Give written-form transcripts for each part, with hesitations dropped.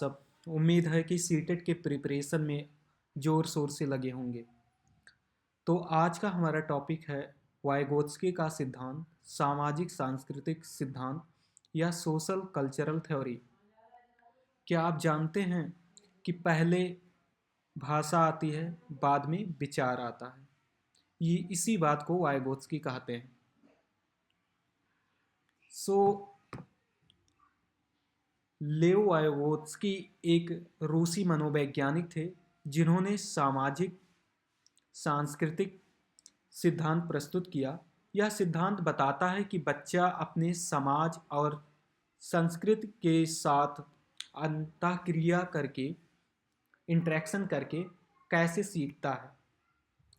सब उम्मीद है कि सीटेट के प्रिपरेशन में ज़ोर शोर से लगे होंगे। तो आज का हमारा टॉपिक है वाइगोत्स्की का सिद्धांत, सामाजिक सांस्कृतिक सिद्धांत या सोशल कल्चरल थ्योरी। क्या आप जानते हैं कि पहले भाषा आती है, बाद में विचार आता है। ये इसी बात को वाइगोत्स्की कहते हैं। सो लेओ वाइगोत्स्की एक रूसी मनोवैज्ञानिक थे जिन्होंने सामाजिक सांस्कृतिक सिद्धांत प्रस्तुत किया। यह सिद्धांत बताता है कि बच्चा अपने समाज और संस्कृति के साथ अंतःक्रिया करके, इंटरेक्शन करके कैसे सीखता है।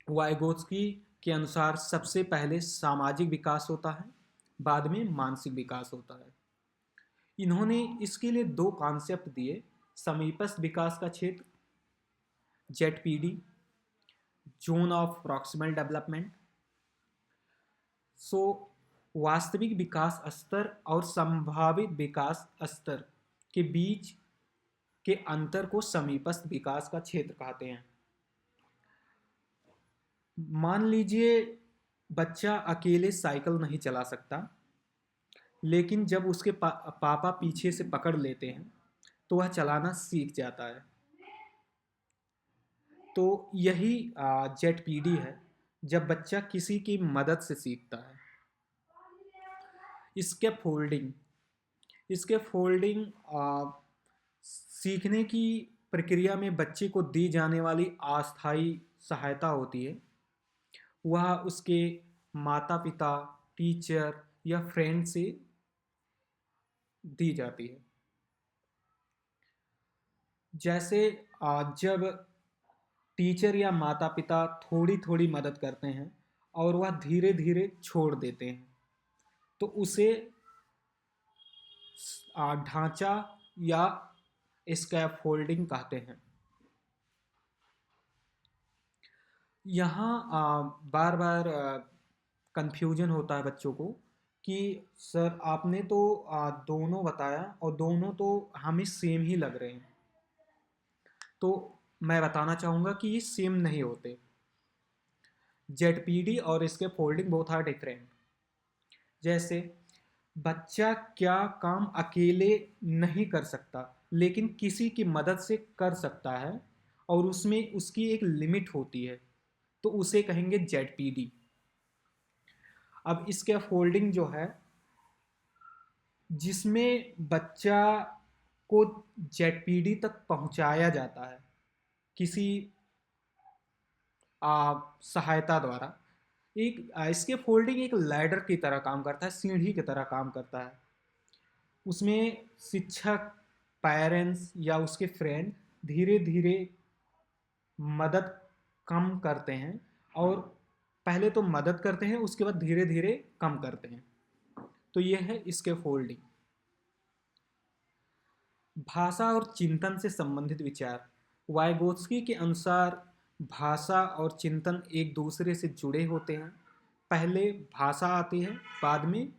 वाइगोत्स्की के अनुसार सबसे पहले सामाजिक विकास होता है, बाद में मानसिक विकास होता है। इन्होंने इसके लिए दो कॉन्सेप्ट दिए: समीपस्थ विकास का क्षेत्र ZPD, zone of proximal development. So वास्तविक विकास स्तर और संभावित विकास स्तर के बीच के अंतर को समीपस्थ विकास का क्षेत्र कहते हैं। मान लीजिए बच्चा अकेले साइकिल नहीं चला सकता, लेकिन जब उसके पापा पीछे से पकड़ लेते हैं तो वह चलाना सीख जाता है। तो यही जेडपीडी है, जब बच्चा किसी की मदद से सीखता है। स्कैफोल्डिंग सीखने की प्रक्रिया में बच्चे को दी जाने वाली अस्थायी सहायता होती है। वह उसके माता पिता, टीचर या फ्रेंड से दी जाती है। जैसे जब टीचर या माता पिता थोड़ी थोड़ी मदद करते हैं और वह धीरे धीरे छोड़ देते हैं, तो उसे ढांचा या स्कैफोल्डिंग कहते हैं। यहाँ बार बार कंफ्यूजन होता है बच्चों को कि सर आपने तो दोनों बताया और दोनों तो हमें सेम ही लग रहे हैं। तो मैं बताना चाहूँगा कि ये सेम नहीं होते। जेडपीडी और इसके फोल्डिंग बोथ आर डिफरेंट। जैसे बच्चा क्या काम अकेले नहीं कर सकता, लेकिन किसी की मदद से कर सकता है और उसमें उसकी एक लिमिट होती है, तो उसे कहेंगे जेडपीडी। अब इसके फोल्डिंग जो है, जिसमें बच्चा को जेडपीडी तक पहुंचाया जाता है किसी सहायता द्वारा। इसके फोल्डिंग एक लैडर की तरह काम करता है, सीढ़ी की तरह काम करता है। उसमें शिक्षक, पेरेंट्स या उसके फ्रेंड धीरे धीरे मदद कम करते हैं, और पहले तो मदद करते हैं, उसके बाद धीरे धीरे कम करते हैं। तो यह है इसके फोल्डिंग। भाषा और चिंतन से संबंधित विचार। वाइगोत्स्की के अनुसार भाषा और चिंतन एक दूसरे से जुड़े होते हैं। पहले भाषा आती है, बाद में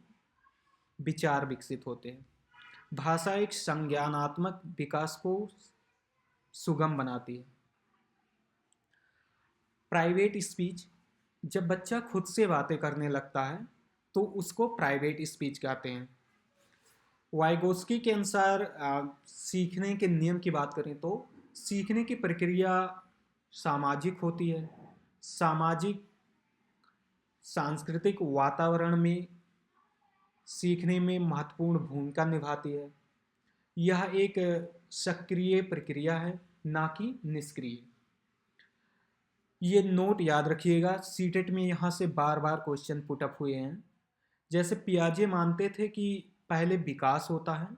विचार विकसित होते हैं। भाषा एक संज्ञानात्मक विकास को सुगम बनाती है। प्राइवेट स्पीच, जब बच्चा खुद से बातें करने लगता है तो उसको प्राइवेट स्पीच कहते हैं। वाइगोत्स्की के अनुसार सीखने के नियम की बात करें तो सीखने की प्रक्रिया सामाजिक होती है। सामाजिक सांस्कृतिक वातावरण में सीखने में महत्वपूर्ण भूमिका निभाती है। यह एक सक्रिय प्रक्रिया है, ना कि निष्क्रिय। ये नोट याद रखिएगा, सीटेट में यहाँ से बार बार क्वेश्चन पुटअप हुए हैं। जैसे पियाजे मानते थे कि पहले विकास होता है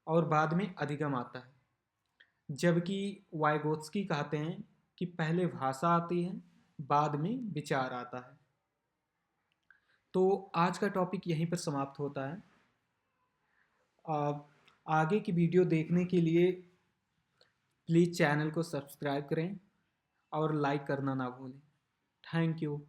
और बाद में अधिगम आता है, जबकि वाइगोत्स्की कहते हैं कि पहले भाषा आती है, बाद में विचार आता है। तो आज का टॉपिक यहीं पर समाप्त होता है। आगे की वीडियो देखने के लिए प्लीज़ चैनल को सब्सक्राइब करें और लाइक करना ना भूलें। Thank you.